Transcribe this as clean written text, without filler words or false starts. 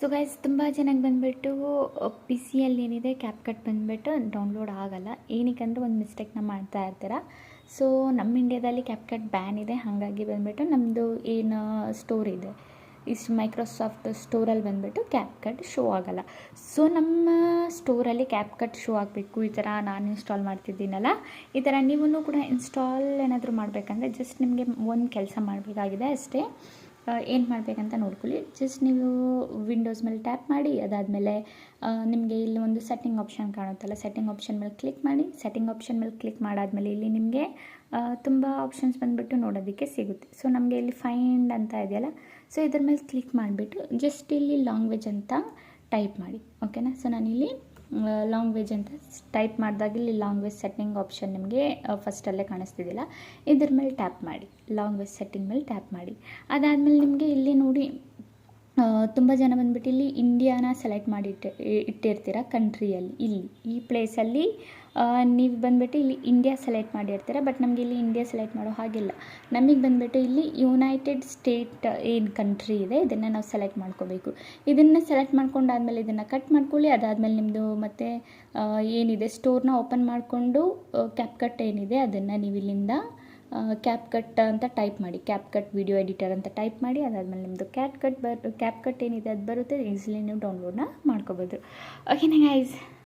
So guys ತುಂಬ ಚೆನ್ನಾಗಿ ಬಂದುಬಿಟ್ಟು ಪಿ ಸಿಯಲ್ಲಿ ಏನಿದೆ ಕ್ಯಾಪ್ಕಟ್ ಬಂದುಬಿಟ್ಟು ಡೌನ್ಲೋಡ್ ಆಗೋಲ್ಲ. ಏನಕ್ಕೆ ಅಂದರೆ ಒಂದು ಮಿಸ್ಟೇಕ್ನ ಮಾಡ್ತಾ ಇರ್ತೀರ. ಸೊ ನಮ್ಮ ಇಂಡಿಯಾದಲ್ಲಿ ಕ್ಯಾಪ್ಕಟ್ ಬ್ಯಾನ್ ಇದೆ, ಹಾಗಾಗಿ ಬಂದುಬಿಟ್ಟು ನಮ್ಮದು ಏನು ಸ್ಟೋರ್ ಇದೆ ಇಷ್ಟು ಮೈಕ್ರೋಸಾಫ್ಟ್ ಸ್ಟೋರಲ್ಲಿ ಬಂದುಬಿಟ್ಟು ಕ್ಯಾಪ್ಕಟ್ ಶೋ ಆಗೋಲ್ಲ. ಸೊ ನಮ್ಮ ಸ್ಟೋರಲ್ಲಿ ಕ್ಯಾಪ್ಕಟ್ ಶೋ ಆಗಬೇಕು, ಈ ಥರ ನಾನು ಇನ್ಸ್ಟಾಲ್ ಮಾಡ್ತಿದ್ದೀನಲ್ಲ, ಈ ಥರ ನೀವು ಕೂಡ ಇನ್ಸ್ಟಾಲ್ ಏನಾದರೂ ಮಾಡಬೇಕಂದ್ರೆ ಜಸ್ಟ್ ನಿಮಗೆ ಒಂದು ಕೆಲಸ ಮಾಡಬೇಕಾಗಿದೆ ಅಷ್ಟೇ. ಏನು ಮಾಡಬೇಕಂತ ನೋಡ್ಕೊಳ್ಳಿ. ಜಸ್ಟ್ ನೀವು ವಿಂಡೋಸ್ ಮೇಲೆ ಟ್ಯಾಪ್ ಮಾಡಿ, ಅದಾದಮೇಲೆ ನಿಮಗೆ ಇಲ್ಲಿ ಒಂದು ಸೆಟ್ಟಿಂಗ್ ಆಪ್ಷನ್ ಕಾಣುತ್ತಲ್ಲ, ಸೆಟ್ಟಿಂಗ್ ಆಪ್ಷನ್ ಮೇಲೆ ಕ್ಲಿಕ್ ಮಾಡಿ. ಸೆಟ್ಟಿಂಗ್ ಆಪ್ಷನ್ ಮೇಲೆ ಕ್ಲಿಕ್ ಮಾಡಾದಮೇಲೆ ಇಲ್ಲಿ ನಿಮಗೆ ತುಂಬ ಆಪ್ಷನ್ಸ್ ಬಂದುಬಿಟ್ಟು ನೋಡೋದಕ್ಕೆ ಸಿಗುತ್ತೆ. ಸೊ ನಮಗೆ ಇಲ್ಲಿ ಫೈಂಡ್ ಅಂತ ಇದೆಯಲ್ಲ, ಸೊ ಇದ್ರ ಮೇಲೆ ಕ್ಲಿಕ್ ಮಾಡಿಬಿಟ್ಟು ಜಸ್ಟ್ ಇಲ್ಲಿ ಲ್ಯಾಂಗ್ವೇಜ್ ಅಂತ ಟೈಪ್ ಮಾಡಿ, ಓಕೆನಾ. ಸೊ ನಾನಿಲ್ಲಿ ಲ್ಯಾಂಗ್ವೇಜ್ ಅಂತ ಟೈಪ್ ಮಾಡಿದಾಗ ಇಲ್ಲಿ ಲ್ಯಾಂಗ್ವೇಜ್ ಸೆಟ್ಟಿಂಗ್ ಆಪ್ಷನ್ ನಿಮಗೆ ಫಸ್ಟಲ್ಲೇ ಕಾಣಿಸ್ತಿದ್ದಿಲ್ಲ, ಇದ್ರ ಮೇಲೆ ಟ್ಯಾಪ್ ಮಾಡಿ, ಲ್ಯಾಂಗ್ವೇಜ್ ಸೆಟ್ಟಿಂಗ್ ಮೇಲೆ ಟ್ಯಾಪ್ ಮಾಡಿ. ಅದಾದಮೇಲೆ ನಿಮಗೆ ಇಲ್ಲಿ ನೋಡಿ ತುಂಬ ಜನ ಬಂದುಬಿಟ್ಟು ಇಲ್ಲಿ ಇಂಡಿಯಾನ ಸೆಲೆಕ್ಟ್ ಮಾಡಿ ಇಟ್ಟಿರ್ತೀರ ಕಂಟ್ರಿಯಲ್ಲಿ. ಇಲ್ಲಿ ಈ ಪ್ಲೇಸಲ್ಲಿ ನೀವು ಬಂದುಬಿಟ್ಟು ಇಲ್ಲಿ ಇಂಡಿಯಾ ಸೆಲೆಕ್ಟ್ ಮಾಡಿರ್ತೀರ, ಬಟ್ ನಮಗೆ ಇಲ್ಲಿ ಇಂಡಿಯಾ ಸೆಲೆಕ್ಟ್ ಮಾಡೋ ಹಾಗಿಲ್ಲ. ನಮಗೆ ಬಂದುಬಿಟ್ಟು ಇಲ್ಲಿ ಯುನೈಟೆಡ್ ಸ್ಟೇಟ್ ಏನು ಕಂಟ್ರಿ ಇದೆ ಇದನ್ನು ನಾವು ಸೆಲೆಕ್ಟ್ ಮಾಡ್ಕೋಬೇಕು. ಇದನ್ನು ಸೆಲೆಕ್ಟ್ ಮಾಡ್ಕೊಂಡಾದ್ಮೇಲೆ ಇದನ್ನು ಕಟ್ ಮಾಡ್ಕೊಳ್ಳಿ. ಅದಾದಮೇಲೆ ನಿಮ್ಮದು ಮತ್ತೆ ಏನಿದೆ ಸ್ಟೋರ್ನ ಓಪನ್ ಮಾಡಿಕೊಂಡು ಕ್ಯಾಪ್ಕಟ್ ಏನಿದೆ ಅದನ್ನು ನೀವು ಇಲ್ಲಿಂದ ಕ್ಯಾಪ್ಕಟ್ ಅಂತ ಟೈಪ್ ಮಾಡಿ, ಕ್ಯಾಪ್ಕಟ್ ವಿಡಿಯೋ ಎಡಿಟರ್ ಅಂತ ಟೈಪ್ ಮಾಡಿ. ಅದಾದಮೇಲೆ ನಿಮ್ಮದು ಕ್ಯಾಪ್ಕಟ್ ಏನಿದೆ ಅದು ಬರುತ್ತೆ, ಈಸಿಲಿ ನೀವು ಡೌನ್ಲೋಡ್ನ ಮಾಡ್ಕೋಬೋದು. ಓಕೆನಾ ಗೈಸ್.